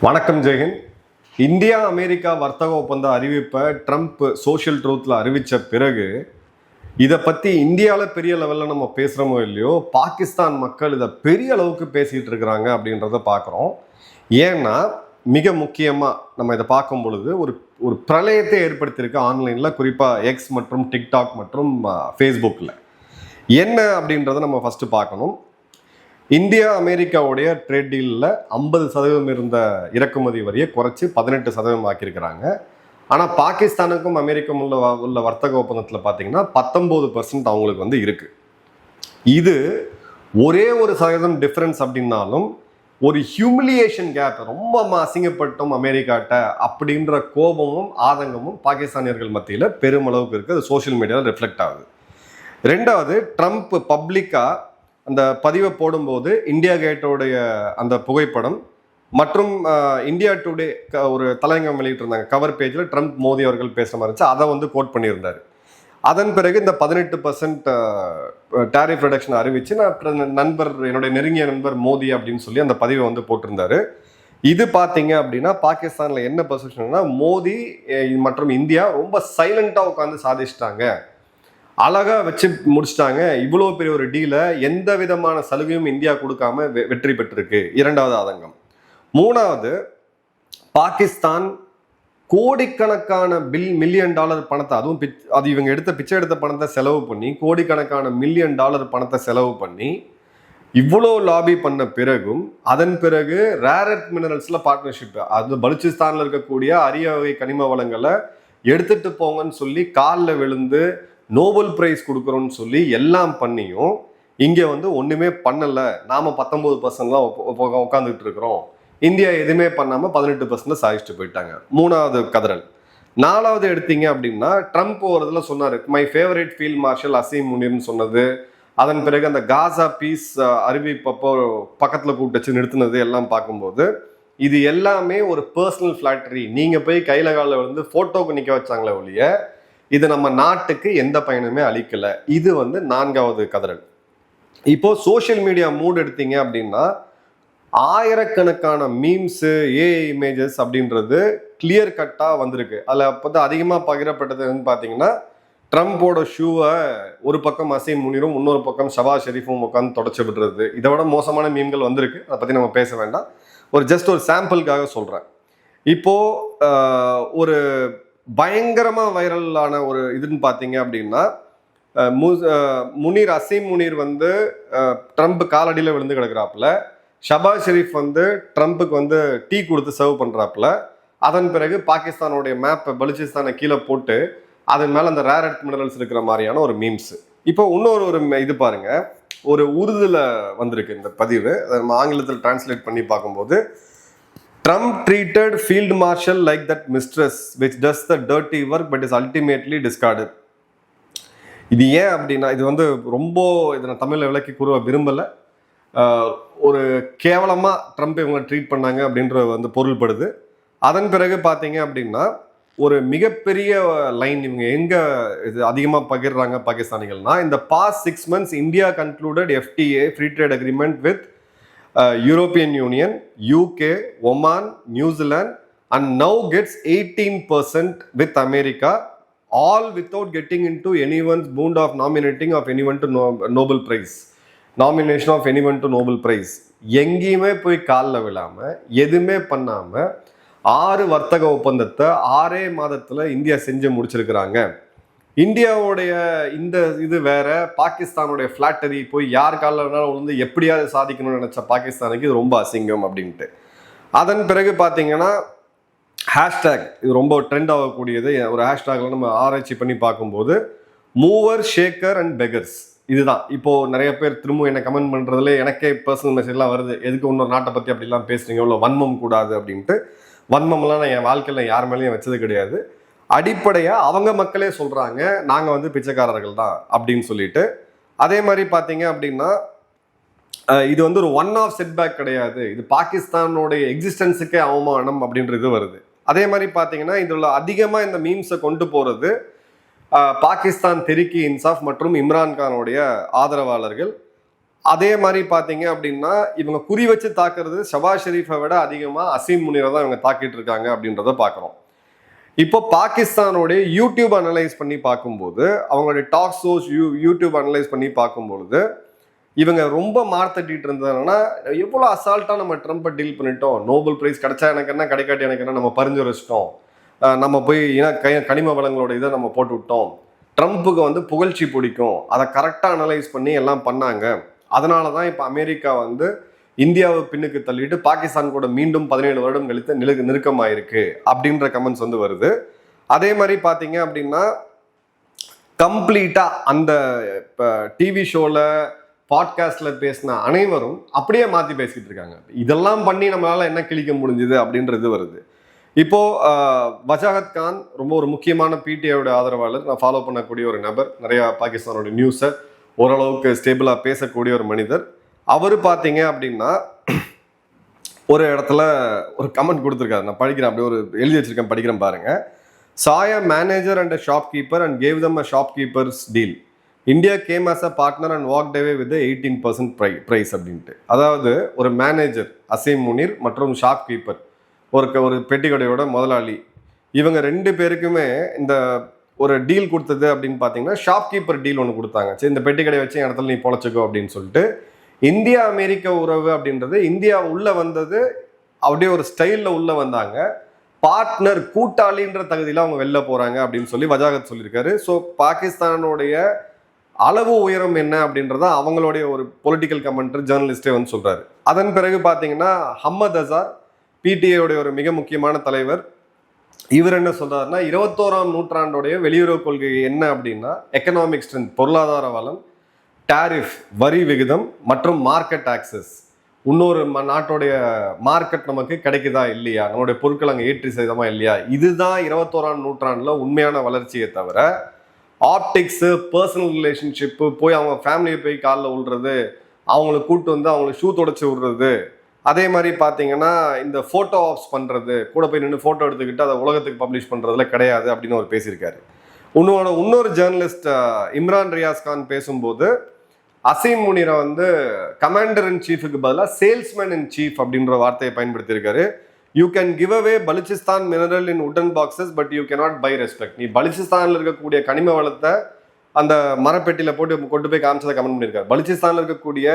வணக்கம் Jai Hind. India America வர்த்தக ஒப்பந்த அறிவிப்பை ட்ரம்ப் சோஷியல் ட்ரூத்தில் அறிவித்த பிறகு இதை பற்றி இந்தியாவில் பெரிய லெவலில் நம்ம பேசுகிறோமோ இல்லையோ, பாகிஸ்தான் மக்கள் இதை பெரிய அளவுக்கு பேசிகிட்டு இருக்கிறாங்க அப்படின்றத பார்க்குறோம். ஏன்னா மிக முக்கியமாக நம்ம இதை பார்க்கும் பொழுது ஒரு ஒரு பிரளயத்தை ஏற்படுத்தியிருக்கு ஆன்லைனில், குறிப்பாக எக்ஸ் மற்றும் டிக்டாக் மற்றும் ஃபேஸ்புக்கில். என்ன அப்படின்றத நம்ம ஃபஸ்ட்டு பார்க்கணும். இந்தியா அமெரிக்காவுடைய ட்ரேட் டீலில் 50% இருந்த இறக்குமதி வரியை குறைச்சி 18% ஆக்கியிருக்கிறாங்க. ஆனால் பாகிஸ்தானுக்கும் அமெரிக்கும் உள்ள வர்த்தக ஒப்பந்தத்தில் பார்த்தீங்கன்னா 19% அவங்களுக்கு இருக்குது. இது ஒரே ஒரு சதவீதம் டிஃப்ரென்ஸ் அப்படின்னாலும் ஒரு ஹியூமிலியேஷன் கேப், ரொம்ப அசிங்கப்பட்டோம் அமெரிக்காட்ட அப்படின்ற கோபமும் ஆதங்கமும் பாகிஸ்தானியர்கள் மத்தியில் பெருமளவுக்கு இருக்குது. அது சோஷியல் மீடியாவில் ரிஃப்ளெக்ட் ஆகுது. ரெண்டாவது, ட்ரம்ப் பப்ளிக்காக அந்த பதிவை போடும்போது இந்தியா கேட்டோடைய அந்த புகைப்படம் மற்றும் இந்தியா டுடே ஒரு தலையங்கம் வெளியிட்டிருந்தாங்க. கவர் பேஜில் ட்ரம்ப் மோடி அவர்கள் பேசுகிற மாதிரி இருந்துச்சு. அதை கோட் பண்ணியிருந்தார். அதன் பிறகு இந்த 18% டேரிஃப் ரிடக்ஷன் அறிவிச்சு என்னுடைய நெருங்கிய நண்பர் மோடி அப்படின்னு சொல்லி அந்த பதிவை போட்டிருந்தாரு. இது பார்த்தீங்க அப்படின்னா பாகிஸ்தானில் என்ன பொசிஷன்னா, மோடி மற்றும் இந்தியா ரொம்ப சைலண்டாக உட்காந்து சாதிச்சிட்டாங்க, அழகாக வச்சு முடிச்சிட்டாங்க. இவ்வளோ பெரிய ஒரு டீலை எந்த விதமான சலுகையும் இந்தியா கொடுக்காம வெற்றி பெற்றிருக்கு. இரண்டாவது ஆதங்கம். மூணாவது, பாகிஸ்தான் கோடிக்கணக்கான மில்லியன் டாலர் பணத்தை, அதுவும் அது இவங்க பிச்சை எடுத்த பணத்தை செலவு பண்ணி, கோடிக்கணக்கான மில்லியன் டாலர் பணத்தை செலவு பண்ணி இவ்வளோ லாபி பண்ண பிறகும், அதன் பிறகு ரேர் எர்த் மினரல்ஸில் பார்ட்னர்ஷிப், அது பலுச்சிஸ்தானில் இருக்கக்கூடிய அரிய வகை கனிம வளங்களை எடுத்துட்டு போங்கன்னு சொல்லி காலில் விழுந்து நோபல் பிரைஸ் கொடுக்குறோன்னு சொல்லி எல்லாம் பண்ணியும் இங்கே ஒன்றுமே பண்ணலை. நாம் 19% தான் உட்காந்துட்டு இருக்கிறோம். இந்தியா எதுவுமே பண்ணாமல் 18% சாதிச்சுட்டு போயிட்டாங்க. மூணாவது கதறல். நாலாவது எடுத்தீங்க அப்படின்னா, ட்ரம்ப் ஒரு இதில் சொன்னார், my favourite field marshal Asim முனீர்னு சொன்னது. அதன் பிறகு அந்த காசா பீஸ் அறிவிப்பப்போ பக்கத்தில் கூப்பிட்டு வச்சு நிறுத்தினது எல்லாம் பார்க்கும்போது இது எல்லாமே ஒரு பர்சனல் ஃப்ளாட்டரி. நீங்கள் போய் கையில் காலில் விழுந்து ஃபோட்டோக்கு நிற்க வச்சாங்களே ஒழிய இது நம்ம நாட்டுக்கு எந்த பயனுமே அளிக்கல. இது நான்காவது கதறல். இப்போ சோஷியல் மீடியா மூட் எடுத்தீங்க அப்படின்னா, ஆயிரக்கணக்கான மீம்ஸு, ஏஐ இமேஜஸ் அப்படின்றது கிளியர் கட்டாக வந்திருக்கு. அதில் அதிகமாக பகிரப்பட்டதுன்னு பார்த்தீங்கன்னா, ட்ரம்போட ஷூவை ஒரு பக்கம் அசீம் முனீரும் இன்னொரு பக்கம் ஷபாஸ் ஷெரீஃபும் உட்காந்து தொடச்சி விடுறது. இதை விட மோசமான மீம்கள் வந்திருக்கு. அதை பற்றி நம்ம பேச வேண்டாம். ஜஸ்ட் ஒரு சாம்பிளுக்காக சொல்கிறேன். இப்போது ஒரு பயங்கரமாக வைரலான ஒரு இதுன்னு பார்த்தீங்க அப்படின்னா, அசீம் முனீர் ட்ரம்ப் காலடியில் விழுந்து கிடக்கிறாப்புல, ஷபாஸ் ஷெரீஃப் ட்ரம்ப்புக்கு டீ கொடுத்து சர்வ் பண்ணுறாப்புல. அதன் பிறகு பாகிஸ்தானுடைய மேப்பை பலுச்சிஸ்தானை கீழே போட்டு அதன் மேலே அந்த ரேர் எர்த் மினரல்ஸ் இருக்கிற மாதிரியான ஒரு மீம்ஸ். இப்போ இன்னொரு இது பாருங்க, ஒரு உருதுல வந்திருக்கு இந்த பதிவு. அதை நம்ம ஆங்கிலத்தில் டிரான்ஸ்லேட் பண்ணி பார்க்கும்போது, Trump treated Field Marshal like that mistress which does the dirty work but is ultimately discarded. இது ஏன் அப்படின்னா, இது ரொம்ப இதை நான் தமிழில் விளக்கி கூற விரும்பலை. ஒரு கேவலமாக ட்ரம்ப் இவங்க ட்ரீட் பண்ணாங்க அப்படின்ற பொருள்படுது. அதன் பிறகு பார்த்தீங்க அப்படின்னா, ஒரு மிகப்பெரிய லைன் இவங்க எங்கே இது அதிகமாக பகிர்றாங்க பாகிஸ்தானிகள்னா, இந்த past 6 months India concluded FTA free trade agreement with European Union, UK, Oman, New Zealand, and now gets 18% with America, all without getting into anyone's wound of nominating of anyone to Nobel Prize. Nomination of anyone to Nobel Prize. எங்கேயுமே போய் காலில் விழாமல் எதுவுமே பண்ணாமல் 6 வர்த்தக ஒப்பந்தத்தை 6 மாதத்தில் India செஞ்சு முடிச்சிருக்கிறாங்க. இந்தியாவுடைய இந்த இது வேற, பாகிஸ்தானுடைய ஃப்ளாட்டரி, போய் யார் காலில் எப்படியாவது சாதிக்கணும்னு நினைச்ச பாகிஸ்தானுக்கு இது ரொம்ப அசிங்கம் அப்படின்ட்டு. அதன் பிறகு பார்த்தீங்கன்னா, ஹேஷ்டேக் இது ரொம்ப ட்ரெண்ட் ஆகக்கூடியது. ஒரு ஹேஷ்டேக்ல நம்ம ஆராய்ச்சி பண்ணி பார்க்கும்போது, மூவர், ஷேக்கர் அண்ட் பெகர்ஸ், இதுதான். இப்போது நிறைய பேர் திரும்ப என்ன கமெண்ட் பண்ணுறதுல எனக்கே பர்சனல் மெசேஜ்லாம் வருது, எதுக்கு இன்னொரு நாட்டை பற்றி அப்படிலாம் பேசுறீங்க, இவ்வளோ வன்மம் கூடாது அப்படின்ட்டு. வன்மம்லாம் நான் என் வாழ்க்கையில் யார் மேலேயும் வச்சது கிடையாது. அடிப்படையாக அவங்க மக்களே சொல்கிறாங்க, நாங்கள் பிச்சைக்காரர்கள் தான் அப்படின்னு சொல்லிட்டு. அதே மாதிரி பார்த்தீங்க அப்படின்னா, இது ஒரு ஒன் ஆஃப் செட்பேக் கிடையாது, இது பாகிஸ்தானோடைய எக்ஸிஸ்டன்ஸுக்கே அவமானம் அப்படின்றது வருது. அதே மாதிரி பார்த்தீங்கன்னா, இதில் அதிகமாக இந்த மீம்ஸை கொண்டு போகிறது பாகிஸ்தான் தெஹ்ரீக் இன்சாஃப் மற்றும் இம்ரான்கானுடைய ஆதரவாளர்கள். அதே மாதிரி பார்த்தீங்க அப்படின்னா இவங்க குறி வச்சு தாக்குறது ஷபாஸ் ஷெரீஃபை விட அதிகமாக அசீம் முனீரை தான் இவங்க தாக்கிட்டு இருக்காங்க அப்படின்றத பார்க்குறோம். இப்போ பாகிஸ்தானோடைய யூடியூப் அனலைஸ் பண்ணி பார்க்கும்போது, அவங்களுடைய டாக் ஷோஸ் யூடியூப் அனலைஸ் பண்ணி பார்க்கும்பொழுது இவங்க ரொம்ப மார்த்தட்டிட்டு இருந்ததுன்னா, எவ்வளோ அசால்ட்டாக நம்ம ட்ரம்ப்பை டீல் பண்ணிட்டோம், நோபல் பிரைஸ் கிடைச்சா எனக்கு என்ன, கிடைக்காட்டி எனக்கு என்ன, நம்ம பரிந்துரைச்சிட்டோம், நம்ம போய் கனிம வளங்களோட இதை நம்ம போட்டு விட்டோம், ட்ரம்ப்புக்கு வந்து புகழ்ச்சி பிடிக்கும், அதை கரெக்டாக அனலைஸ் பண்ணி எல்லாம் பண்ணாங்க. அதனால தான் இப்போ அமெரிக்கா வந்து இந்தியாவை பின்னுக்கு தள்ளிட்டு பாகிஸ்தான் கூட மீண்டும் 17 வருடம் கழித்து நெருக்கமாயிருக்கு அப்படின்ற கமெண்ட்ஸ் வந்து வருது. அதே மாதிரி பார்த்தீங்க அப்படின்னா கம்ப்ளீட்டாக அந்த இப்போ டிவி ஷோவில் பாட்காஸ்ட்ல பேசின அனைவரும் அப்படியே மாற்றி பேசிட்டு இருக்காங்க. இதெல்லாம் பண்ணி நம்மளால என்ன கிழிக்க முடிஞ்சுது அப்படின்றது வருது. இப்போ வஜாகத் கான் ரொம்ப ஒரு முக்கியமான பிடிஐயோட ஆதரவாளர், நான் ஃபாலோ பண்ணக்கூடிய ஒரு நபர், நிறைய பாகிஸ்தானோட நியூஸை ஓரளவுக்கு ஸ்டேபிளாக பேசக்கூடிய ஒரு மனிதர். அவர் பார்த்தீங்க அப்படின்னா ஒரு இடத்துல ஒரு கமெண்ட் கொடுத்துருக்காரு, நான் படிக்கிறேன், அப்படியே ஒரு எழுதி வச்சிருக்கேன், படிக்கிறேன் பாருங்க. Chai a manager and a shopkeeper and gave them a shopkeepers deal. India came as a partner and walked away with 18% price அப்படின்ட்டு. அதாவது ஒரு மேனேஜர் அசீம் முனீர் மற்றும் ஷாப்கீப்பர், ஒரு பெட்டி கடையோட முதலாளி, இவங்க 2 பேருக்குமே இந்த ஒரு டீல் கொடுத்தது அப்படின்னு பார்த்தீங்கன்னா ஷாப்கீப்பர் டீல் ஒன்று கொடுத்தாங்க. சரி, இந்த பெட்டி கடை வச்சு இடத்துல நீ பொழைச்சிக்கோ அப்படின்னு சொல்லிட்டு. இந்தியா அமெரிக்க உறவு அப்படின்றது இந்தியா உள்ள வந்தது அப்படியே ஒரு ஸ்டைலில் உள்ள வந்தாங்க. பார்ட்னர் கூட்டாளின்ற தகுதியில் அவங்க வெளில போகிறாங்க அப்படின்னு சொல்லி வஜாகத் சொல்லியிருக்காரு. ஸோ பாகிஸ்தானுடைய அளவு உயரம் என்ன அப்படின்றத அவங்களுடைய ஒரு பொலிட்டிக்கல் கமெண்டர் ஜேர்னலிஸ்டே வந்து சொல்கிறாரு. அதன் பிறகு பார்த்தீங்கன்னா ஹம்மத் அசார், பிடிஐயோடைய ஒரு மிக முக்கியமான தலைவர், இவர் என்ன சொல்றாருன்னா 21ஆம் நூற்றாண்டுடைய வெளியுறவு கொள்கை என்ன அப்படின்னா எக்கனாமிக் ஸ்ட்ரென்த், பொருளாதார வளம், டாரிஃப் வரி விகிதம் மற்றும் மார்க்கெட் ஆக்சஸ். இன்னொரு நாட்டோடைய மார்க்கெட் நமக்கு கிடைக்குதா இல்லையா, நம்மளுடைய பொருட்கள் அங்கே ஏற்றி செய்தமா இல்லையா, இதுதான் 21ஆம் நூற்றாண்டுல உண்மையான வளர்ச்சியை தவிர ஆப்டிக்ஸு, பர்சனல் ரிலேஷன்ஷிப்பு, போய் அவங்க ஃபேமிலியை போய் காலில் விழுறது, அவங்கள கூப்பிட்டு வந்து அவங்கள ஷூ தொடச்சி விடுறது, அதே மாதிரி பார்த்தீங்கன்னா இந்த ஃபோட்டோ ஆப்ஸ் பண்ணுறது, கூட போய் நின்று ஃபோட்டோ எடுத்துக்கிட்டு அதை உலகத்துக்கு பப்ளிஷ் பண்ணுறதுல கிடையாது அப்படின்னு அவர் பேசியிருக்காரு. இன்னொரு ஜேர்னலிஸ்ட் இம்ரான் ரியாஸ் கான் பேசும்போது அசீம் முனீரை வந்து கமாண்டர் இன் சீஃபுக்கு பதிலாக சேல்ஸ்மேன் இன் சீஃப் அப்படின்ற வார்த்தையை பயன்படுத்தியிருக்காரு. You can give away Balochistan mineral in wooden boxes but you cannot buy respect. நீ பலுச்சிஸ்தானில் இருக்கக்கூடிய கனிம வளத்தை அந்த மரப்பெட்டியில் போட்டு கொண்டு போய் காமிச்சதை கமெண்ட் பண்ணியிருக்காரு. பலுச்சிஸ்தானில் இருக்கக்கூடிய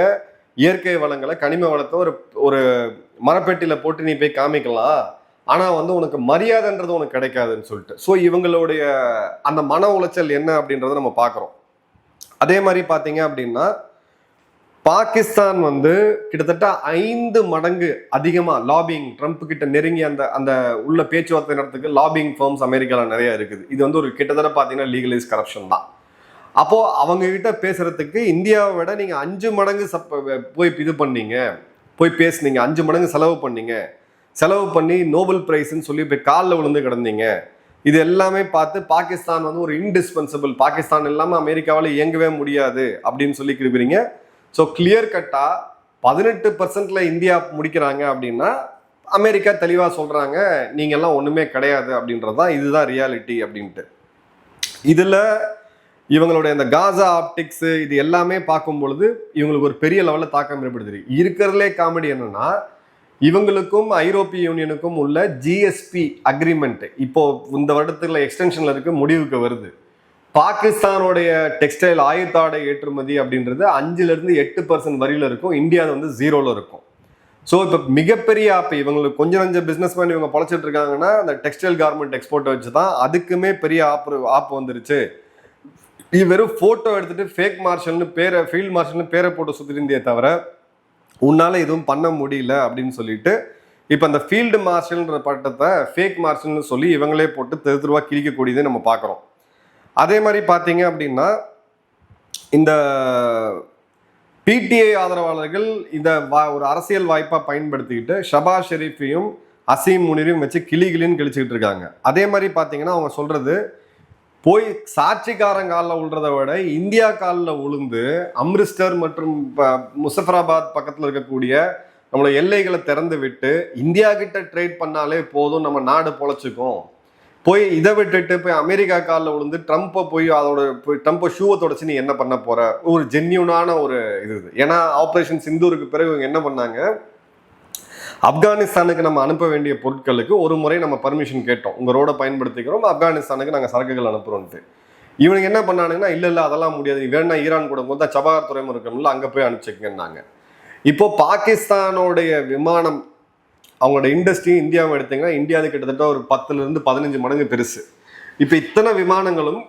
இயற்கை வளங்களை, கனிம வளத்தை ஒரு மரப்பெட்டியில் போட்டு நீ போய் காமிக்கலாம், ஆனால் வந்து உனக்கு மரியாதைன்றது உனக்கு கிடைக்காதுன்னு சொல்லிட்டு. ஸோ இவங்களுடைய அந்த மன உளைச்சல் என்ன அப்படின்றத நம்ம பார்க்குறோம். அதே மாதிரி பார்த்தீங்க அப்படின்னா பாகிஸ்தான் வந்து கிட்டத்தட்ட 5 மடங்கு அதிகமாக லாபிங், ட்ரம்ப் கிட்ட நெருங்கி அந்த உள்ள பேச்சுவார்த்தை நடத்துக்கு லாபிங் ஃபர்ம்ஸ் அமெரிக்காவில் நிறைய இருக்குது. இது வந்து ஒரு கிட்டத்தட்ட பார்த்தீங்கன்னா லீகலைஸ் கரப்ஷன் தான். அப்போ அவங்க கிட்ட பேசுறதுக்கு இந்தியாவை விட நீங்க 5 மடங்கு போய் இது பண்ணீங்க, போய் பேசுனீங்க, 5 மடங்கு செலவு பண்ணி நோபல் பிரைஸ்ன்னு சொல்லி போய் காலில் விழுந்து கிடந்தீங்க. இது எல்லாமே பார்த்து பாகிஸ்தான் வந்து ஒரு இன்டிஸ்பென்சிபிள், பாகிஸ்தான் இல்லாமல் அமெரிக்காவால் இயங்கவே முடியாது அப்படின்னு சொல்லி கிருப்பீங்க. ஸோ கிளியர் கட்டா 18% இந்தியா முடிக்கிறாங்க அப்படின்னா அமெரிக்கா தெளிவாக சொல்றாங்க நீங்கெல்லாம் ஒண்ணுமே கிடையாது அப்படின்றதான், இதுதான் ரியாலிட்டி அப்படின்ட்டு. இதுல இவங்களுடைய இந்த காசா ஆப்டிக்ஸ் இது எல்லாமே பார்க்கும் பொழுது இவங்களுக்கு ஒரு பெரிய லெவலில் தாக்கம் ஏற்படுது. இருக்கிறதுலே காமெடி என்னன்னா, இவங்களுக்கும் ஐரோப்பிய யூனியனுக்கும் உள்ள ஜிஎஸ்பி அக்ரிமெண்ட் இப்போ இந்த வருடத்துல எக்ஸ்டென்ஷன்ல இருக்கு, முடிவுக்கு வருது. பாகிஸ்தானுடைய டெக்ஸ்டைல் ஆயுத்தாடை ஏற்றுமதி அப்படின்றது 5-8% வரியில இருக்கும், இந்தியா வந்து 0ல இருக்கும். ஸோ இப்போ மிகப்பெரிய ஆப், இவங்களுக்கு கொஞ்சம் பிஸ்னஸ் மேன் இவங்க பொழைச்சிட்டு இருக்காங்கன்னா அந்த டெக்ஸ்டைல் கார்மெண்ட் எக்ஸ்போர்ட்டை வச்சு தான். அதுக்குமே பெரிய ஆப் வந்துருச்சு. இது வெறும் ஃபோட்டோ எடுத்துட்டு ஃபேக் மார்ஷல்னு பேரை, ஃபீல்ட் மார்ஷல்னு பேரை போட்டு சுற்றிருந்தே தவிர உன்னால எதுவும் பண்ண முடியல அப்படின்னு சொல்லிட்டு இப்போ அந்த ஃபீல்டு மார்ஷல்ன்ற பட்டத்தை ஃபேக் மார்ஷல்னு சொல்லி இவங்களே போட்டு தெருவா கிழிக்கக்கூடியதை நம்ம பார்க்குறோம். அதே மாதிரி பார்த்தீங்க அப்படின்னா இந்த பிடிஐ ஆதரவாளர்கள் இதை ஒரு அரசியல் வாய்ப்பாக பயன்படுத்திக்கிட்டு ஷபாஸ் ஷெரீஃபையும் அசீம் முனீரையும் வச்சு கிளின்னு கழிச்சுக்கிட்டு இருக்காங்க. அதே மாதிரி பார்த்தீங்கன்னா அவங்க சொல்றது, போய் சாட்சிக்காரங்காலில் விழுறதை விட இந்தியா காலில் விழுந்து அம்ரிஸ்டர் மற்றும் முசஃபராபாத் பக்கத்தில் இருக்கக்கூடிய நம்மளோட எல்லைகளை திறந்து விட்டு இந்தியா கிட்ட ட்ரேட் பண்ணாலே போதும், நம்ம நாடு பொழைச்சிக்கும், போய் இதை விட்டுட்டு போய் அமெரிக்கா காலில் விழுந்து ட்ரம்ப்பை போய் ட்ரம்ப்பை ஷூவை தொடச்சு நீ என்ன பண்ண போற, ஒரு ஜென்யூனான ஒரு இது. ஏன்னா ஆப்ரேஷன் சிந்தூருக்கு பிறகு இவங்க என்ன பண்ணாங்க, ஆப்கானிஸ்தானுக்கு நம்ம அனுப்ப வேண்டிய பொருட்களுக்கு ஒரு முறை நம்ம பர்மிஷன் கேட்டோம், உங்க ரோட பயன்படுத்திக்கிறோம், ஆப்கானிஸ்தானுக்கு நாங்கள் சரக்குகள் அனுப்புறோம்ட்டு. இவனுக்கு என்ன பண்ணானுங்கன்னா, இல்ல அதெல்லாம் முடியாது, வேணா ஈரான் கூட போது தான் சபஹார் துறைமுகம் இருக்கணும்ல, அங்க போய் அனுப்பிச்சுக்கன்னாங்க. இப்போ பாகிஸ்தானோடைய விமானம் அவங்களோட இண்டஸ்ட்ரி இந்தியாவை எடுத்தீங்கன்னா இந்தியாவுக்கு கிட்டத்தட்ட ஒரு 10 to 15 மடங்கு பெருசு. இப்போ இத்தனை விமானங்களும்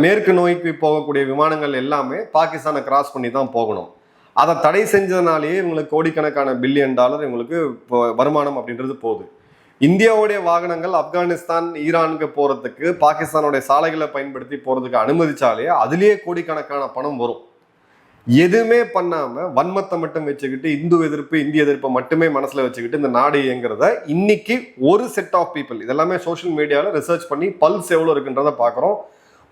மேற்கு நோய்க்கு போகக்கூடிய விமானங்கள் எல்லாமே பாகிஸ்தானை கிராஸ் பண்ணி தான் போகணும். அதை தடை செஞ்சதுனாலேயே இவங்களுக்கு கோடிக்கணக்கான $1 பில்லியன் இவங்களுக்கு வருமானம் அப்படின்றது போகுது. இந்தியாவுடைய வாகனங்கள் ஆப்கானிஸ்தான் ஈரானுக்கு போறதுக்கு பாகிஸ்தானுடைய சாலைகளை பயன்படுத்தி போறதுக்கு அனுமதிச்சாலே அதுலேயே கோடிக்கணக்கான பணம் வரும். எதுவுமே பண்ணாம வன்மத்தை மட்டும் வச்சுக்கிட்டு இந்து எதிர்ப்பு இந்திய எதிர்ப்பை மட்டுமே மனசுல வச்சுக்கிட்டு இந்த நாடு இயங்குறத இன்னைக்கு ஒரு செட் ஆஃப் பீப்புள், இதெல்லாமே சோஷியல் மீடியாவில் ரிசர்ச் பண்ணி பல்ஸ் எவ்வளோ இருக்குன்றத பார்க்குறோம்.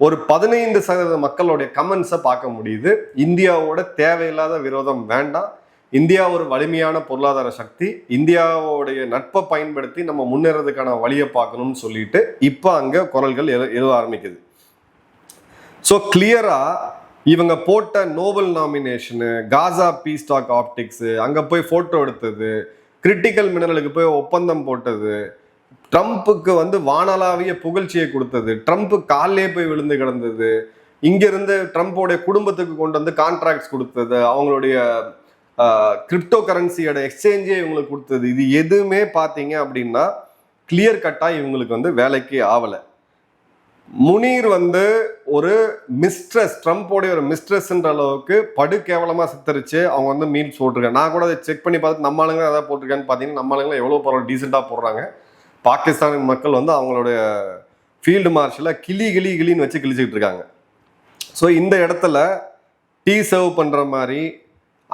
ஒரு 15% மக்களுடைய கமெண்ட்ஸை பார்க்க முடியுது. இந்தியாவோட தேவையில்லாத விரோதம் வேண்டாம், இந்தியா ஒரு வலிமையான பொருளாதார சக்தி, இந்தியாவோடைய நட்பை பயன்படுத்தி நம்ம முன்னேறதுக்கான வழியை பார்க்கணும்னு சொல்லிட்டு இப்போ அங்கே குரல்கள் எழுத ஆரம்பிக்குது. ஸோ கிளியரா இவங்க போட்ட நோபல் நாமினேஷனு, காசா பீஸ் டாக் ஆப்டிக்ஸு, அங்கே போய் ஃபோட்டோ எடுத்தது, கிரிட்டிக்கல் மினரலுக்கு போய் ஒப்பந்தம் போட்டது, ட்ரம்ப்புக்கு வானளாவிய புகழ்ச்சியை கொடுத்தது, ட்ரம்ப்பு காலிலே போய் விழுந்து கிடந்தது, இங்கிருந்து ட்ரம்ப்போடைய குடும்பத்துக்கு கொண்டு வந்து கான்ட்ராக்ட்ஸ் கொடுத்தது, அவங்களுடைய கிரிப்டோ கரன்சியோட எக்ஸ்சேஞ்சே இவங்களுக்கு கொடுத்தது, இது எதுவுமே பார்த்தீங்க அப்படின்னா கிளியர் கட்டாக இவங்களுக்கு வேலைக்கு ஆகலை. முனீர் ஒரு மிஸ்ட்ரஸ், ட்ரம்ப்போடைய ஒரு மிஸ்ட்ரஸ்ன்ற அளவுக்கு படு கேவலமாக சித்தரிச்சு அவங்க மீல்ஸ் போட்டிருக்காங்க. நான் கூட அதை செக் பண்ணி பார்த்து நம்ம ஆளுங்க எதாவது போட்டிருக்கான்னு பார்த்தீங்கன்னா நம்ம ஆளுங்க எவ்வளோ பரவாயில்ல டீசெண்டாக போடுறாங்க. பாகிஸ்தானின் மக்கள் அவங்களுடைய ஃபீல்டு மார்ஷலை கிளின்னு வச்சு கிழிச்சிக்கிட்டு இருக்காங்க. ஸோ இந்த இடத்துல டீ சர்வ் பண்ணுற மாதிரி,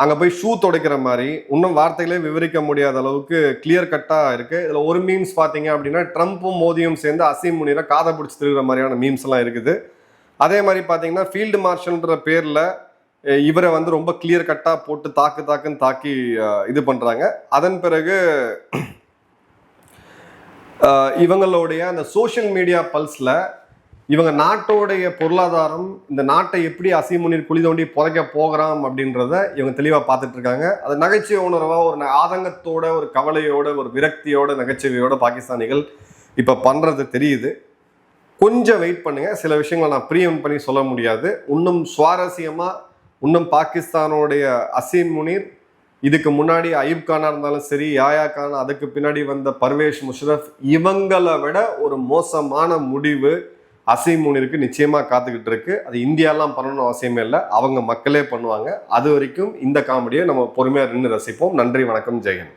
அங்கே போய் ஷூ துடைக்கிற மாதிரி, இன்னும் வார்த்தைகளே விவரிக்க முடியாத அளவுக்கு கிளியர் கட்டாக இருக்குது. இதில் ஒரு மீம்ஸ் பார்த்தீங்க அப்படின்னா ட்ரம்ப்பும் மோதியும் சேர்ந்து அசீம் முனீரை காதை பிடிச்சி திருகிற மாதிரியான மீம்ஸ் எல்லாம் இருக்குது. அதே மாதிரி பார்த்தீங்கன்னா ஃபீல்டு மார்ஷல்ன்ற பேரில் இவரை ரொம்ப கிளியர் கட்டாக போட்டு தாக்குன்னு தாக்கி இது பண்ணுறாங்க. அதன் பிறகு இவங்களுடைய அந்த சோஷியல் மீடியா பல்ஸில் இவங்க நாட்டோடைய பொருளாதாரம், இந்த நாட்டை எப்படி அசீம் முனீர் குழி தோண்டி புதைக்க போகிறான் அப்படின்றத இவங்க தெளிவாக பார்த்துட்டு இருக்காங்க. அது நகைச்சுவை உணர்வாக, ஒரு ஆதங்கத்தோட, ஒரு கவலையோட, ஒரு விரக்தியோட, நகைச்சுவையோட பாகிஸ்தானிகள் இப்போ பண்ணுறது தெரியுது. கொஞ்சம் வெயிட் பண்ணுங்க, சில விஷயங்களை நான் ப்ரீஎம் பண்ணி சொல்ல முடியாது. இன்னும் சுவாரஸ்யமாக, இன்னும் பாகிஸ்தானோடைய அசீம் முனீர், இதுக்கு முன்னாடி அயூப் கானா இருந்தாலும் சரி, யாயா கான், அதுக்கு பின்னாடி வந்த பர்வேஷ் முஷரஃப், இவங்களை விட ஒரு மோசமான முடிவு அசீம் முனீருக்கு நிச்சயமா காத்துக்கிட்டு இருக்கு. அது இந்தியாலாம் பண்ணணும் அவசியமே இல்லை, அவங்க மக்களே பண்ணுவாங்க. அது வரைக்கும் இந்த காமெடியை நம்ம பொறுமையா நின்று ரசிப்போம். நன்றி, வணக்கம், ஜெயன்.